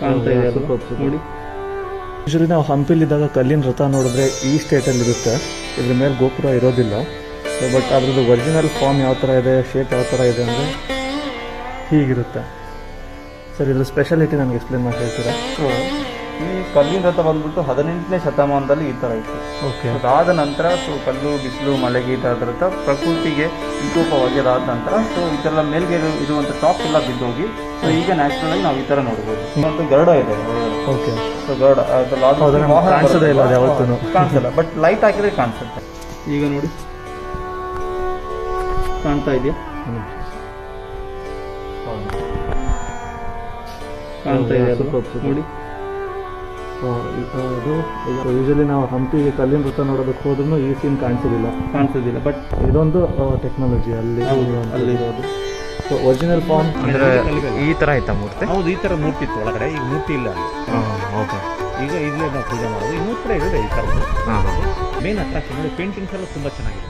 ಕಾಣ್ತಾ ಇದೆ ನೋಡಿ. ಯೂಶಲಿ ನಾವು ಹಂಪಿಲಿದ್ದಾಗ ಕಲ್ಲಿನ ರಥ ನೋಡಿದ್ರೆ ಈ ಸ್ಟೇಟಲ್ಲಿ ಇರುತ್ತೆ, ಇದ್ರ ಮೇಲೆ ಗೋಪುರ ಇರೋದಿಲ್ಲ. ಸೊ ಬಟ್ ಅದ್ರದ್ದು ಒರಿಜಿನಲ್ ಫಾರ್ಮ್ ಯಾವ ಥರ ಇದೆ, ಶೇಪ್ ಯಾವ ಥರ ಇದೆ ಅಂದರೆ ಹೀಗಿರುತ್ತೆ. ಸರ್ ಇದ್ರ ಸ್ಪೆಷಾಲಿಟಿ ನನಗೆ ಎಕ್ಸ್ಪ್ಲೇನ್ ಮಾಡಿ ಹೇಳ್ತೀರಾ? ಈ ಕಲ್ಲಿನ ರಥ ಬಂದ್ಬಿಟ್ಟು 18ನೇ ಶತಮಾನದಲ್ಲಿ ಈ ಥರ ಇತ್ತು. ಓಕೆ. ಅದಾದ ನಂತರ ಸೊ ಕಲ್ಲು ಬಿಸಿಲು ಮಳೆಗೆ ಇದಾದ ರಥ ಪ್ರಕೃತಿಗೆ ವಿಕೋಪವಾಗಿ ಅದಾದ ನಂತರ ಸೊ ಇದೆಲ್ಲ ಮೇಲ್ಗೆ ಇರುವಂಥ ಟಾಪ್ ಎಲ್ಲ ಬಿದ್ದೋಗಿ ಸೊ ಈಗ ನ್ಯಾಚುರಲ್ ಆಗಿ ನಾವು ಈ ಥರ ನೋಡ್ಬೋದು. ಮತ್ತು ಗರುಡ ಇದೆ. ಓಕೆ. ಸೊ ಗರುಡ ಕಾಣಿಸೋದೇ ಇಲ್ಲ, ಯಾವತ್ತೂ ಕಾಣಿಸಲ್ಲ, ಬಟ್ ಲೈಟ್ ಹಾಕಿದ್ರೆ ಕಾಣಿಸುತ್ತೆ. ಈಗ ನೋಡಿ ಕಾಣ್ತಾ ಇದೆಯಾ? ಕಾಣ್ತಾ ಇದೆ ನೋಡಿ. ಅದು ಯೂಶಲಿ ನಾವು ಹಂಪಿಗೆ ಕಲ್ಲಿನ ವೃತ್ತ ನೋಡೋದಕ್ಕೆ ಹೋದ್ರೂ ಈ ಸೀನ್ ಕಾಣಿಸೋದಿಲ್ಲ, ಬಟ್ ಇದೊಂದು ಟೆಕ್ನಾಲಜಿ ಅಲ್ಲಿ ಅಲ್ಲಿರೋದು. ಸೊ ಒರಿಜಿನಲ್ ಫಾರ್ಮ್ ಅಂದರೆ ಈ ಥರ ಆಯ್ತಾ ಮೂರ್ತಿ? ಹೌದು, ಈ ಥರ ಮೂರ್ತಿ ಇತ್ತು ಒಳಗಡೆ. ಈಗ ಮೂರ್ತಿ ಇಲ್ಲ ಅಲ್ಲಿ. ಓಕೆ. ಈಗ ಇಲ್ಲೇ ನಾವು ಪೂಜೆ ಮಾಡೋದು. ಇನ್ನೂ ಕೂಡ ಇದೆ ಈ ಥರದ್ದು. ಮೇನ್ ಅಟ್ರಾಕ್ಷನ್ ನೋಡಿ, ಪೇಂಟಿಂಗ್ಸ್ ಎಲ್ಲ ತುಂಬ ಚೆನ್ನಾಗಿದೆ.